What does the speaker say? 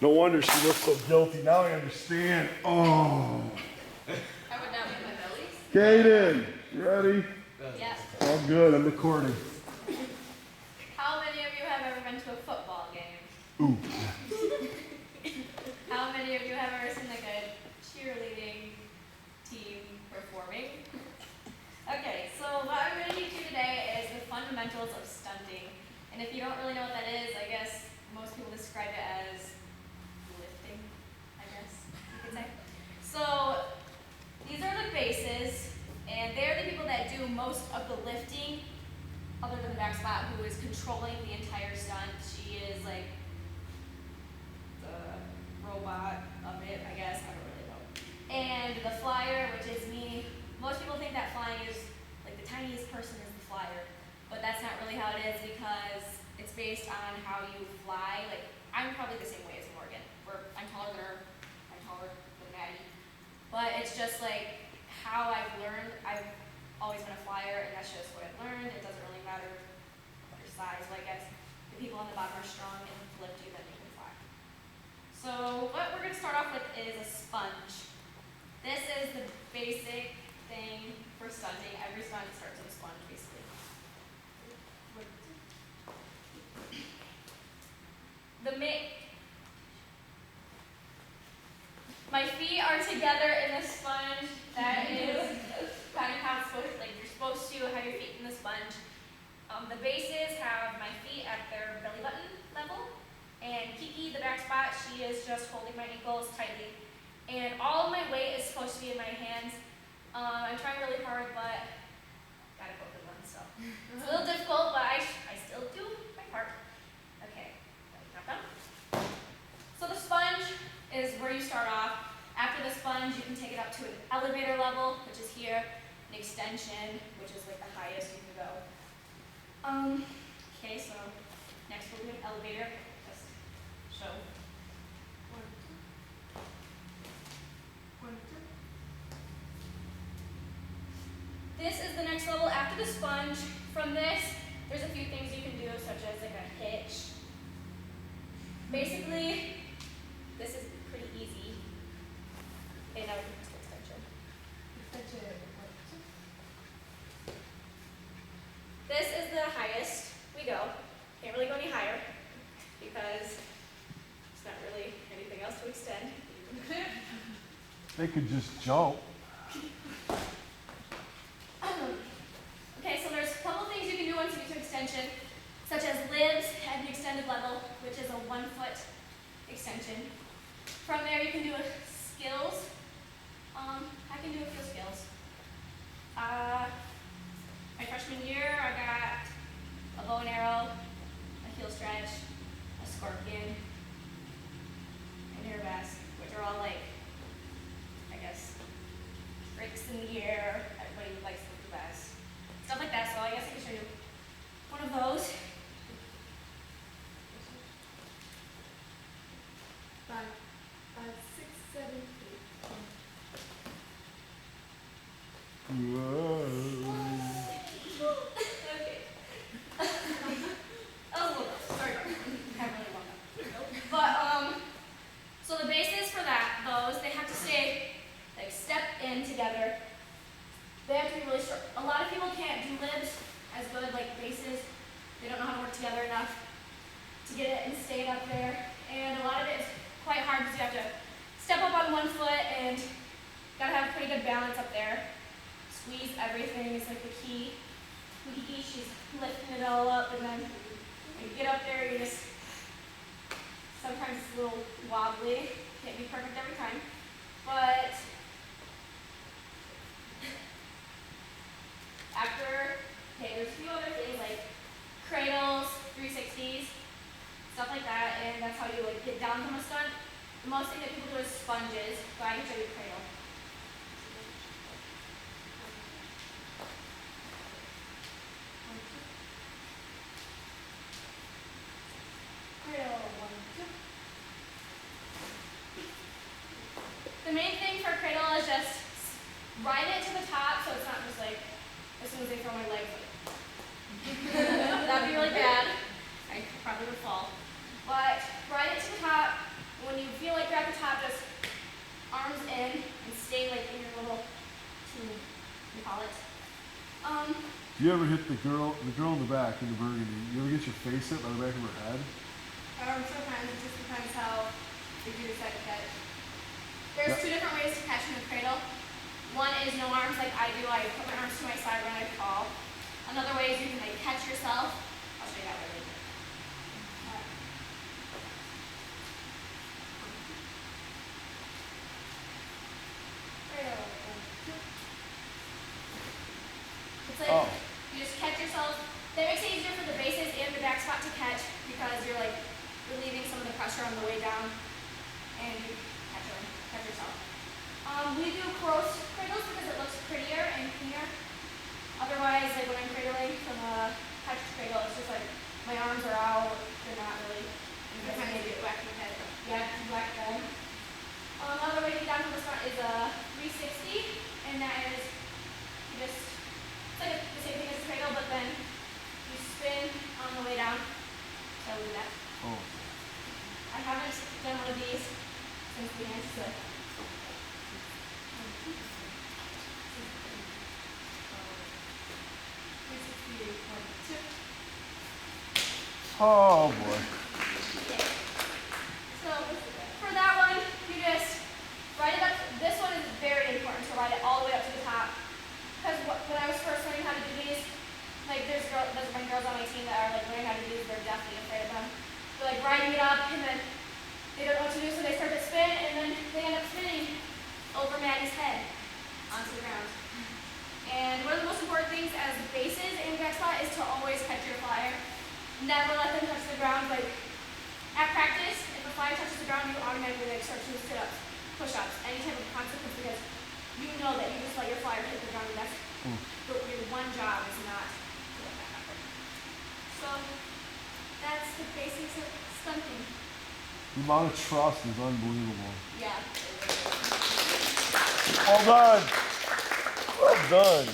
No wonder she looks so guilty. Now I understand. Oh. I would not be my bellies. Kaden, you ready? Yes. All good. I'm recording. How many of you have ever been to a football game? Ooh. How many of you have ever seen like a cheerleading team performing? Okay, so what I'm going to teach you today is the fundamentals of stunting. And if you don't really know what that is, I guess most people describe it as lifting, I guess you could say. So these are the bases, and they're the people that do most of the lifting, other than the back spot, who is controlling the entire stunt. She is like the robot of it, I guess. I don't really know. And the flyer, which is me. Most people think that flying is like the tiniest person is the flyer, but that's not really how it is because it's based on how you fly. Like I'm probably the same way as Morgan, where I'm taller than her, I'm taller than Maddie, but it's just like how I've learned. I've always been a flyer, and that's just what I've learned. It doesn't really matter your size, but I guess the people on the bottom are strong and lift you, then you can fly. So what we're going to start off with is a sponge. This is the basic thing for stunting. Every stunt starts with a sponge, basically. My feet are together in the sponge. That is kind of how it's supposed to, like you're supposed to have your feet in the sponge. The bases have my feet at their belly button level, and Kiki, the back spot, she is just holding my ankles tightly. And all of my weight is supposed to be in my hands. I'm trying really hard, but gotta go good one, so it's a little difficult, but I still do my part. Okay, drop down. So the sponge is where you start off. After the sponge, you can take it up to an elevator level, which is here, an extension, which is like the highest you can go. Okay, so next we'll do an elevator. Just show. This is the next level after the sponge. From this, there's a few things you can do, such as like a hitch. Basically, this is pretty easy. Okay, now we can do extension. This is the highest we go. Can't really go any higher because there's not really anything else to extend. They could just jump. Okay, so there's a couple things you can do once you get to extension, such as libs at an extended level, which is a 1 foot extension. From there, you can do skills. I can do a few skills. My freshman year, I got a bow and arrow, a heel stretch, a scorpion, and air bass, which are all like, I guess, breaks in the air. Everybody likes them the best. Stuff like that, so I guess I can show you one of those. 5, 6, 7, 8. Whoa. Okay. Oh, sorry about that. I haven't really warmed up. But, so the basis for those, they have to stay, like, step in together. They have to be really short. A lot of people can't do libs as good, like bases. They don't know how to work together enough to get it and stay it up there. And a lot of it is quite hard because you have to step up on 1 foot and gotta have pretty good balance up there. Squeeze everything is like the key. Kiki, she's lifting it all up, and then when you get up there, you just, sometimes it's a little wobbly. Can't be perfect every time. But after, okay, there's a few other things like cradles, 360s, stuff like that, and that's how you like get down from a stunt. The most thing that people do is sponges, but I can show you a cradle. Cradle, 1, 2. The main thing for cradle is just ride it to the top, so it's not just like as soon as they throw my legs. That'd be really bad. I probably would fall. But ride it to the top. When Do you ever hit the girl in the back in the burgundy? You ever get your face hit by the back of her head? Sometimes it just depends how you decide to catch. There's two different ways to catch in the cradle. One is no arms, like I do. I put my arms to my side when I fall. Another way is you can like catch yourself. I'll show you that way later. Cradle. It's like you just catch yourself. That makes it easier for the bases and the back spot to catch because you're like relieving some of the pressure on the way down, and you catch yourself. We do close cradles because it looks prettier and cleaner. Otherwise, like when I'm cradling from a catch cradle, it's just like my arms are out. They're not really. You kind of get whacked in the head. Yeah, you whack them. Another way to get down from the front is a 360, and that is you just it's like the same thing as a cradle, but then you spin on the way down. So we'll do that. Oh. I haven't done one of these since we had to. Oh boy. So for that one, you just ride it up. This one is very important to ride it all the way up to the top. Because when I was first learning how to do these, like there's been girls on my team that are like learning how to do these, they're definitely afraid of them. They're like riding it up and then they don't know what to do, so they start to spin and then they end up spinning over Maddie's head onto the ground. And one of the most important things as bases and back spot is to always catch your flyer. Never let them touch the ground. Like at practice, if a flyer touches the ground, you automatically like start to do sit-ups, push-ups, any type of consequence because you know that you just let your flyer hit the ground and that's but your one job is not to let that happen. So that's the basics of stunting. The amount of trust is unbelievable. Yeah. Well done. Well done.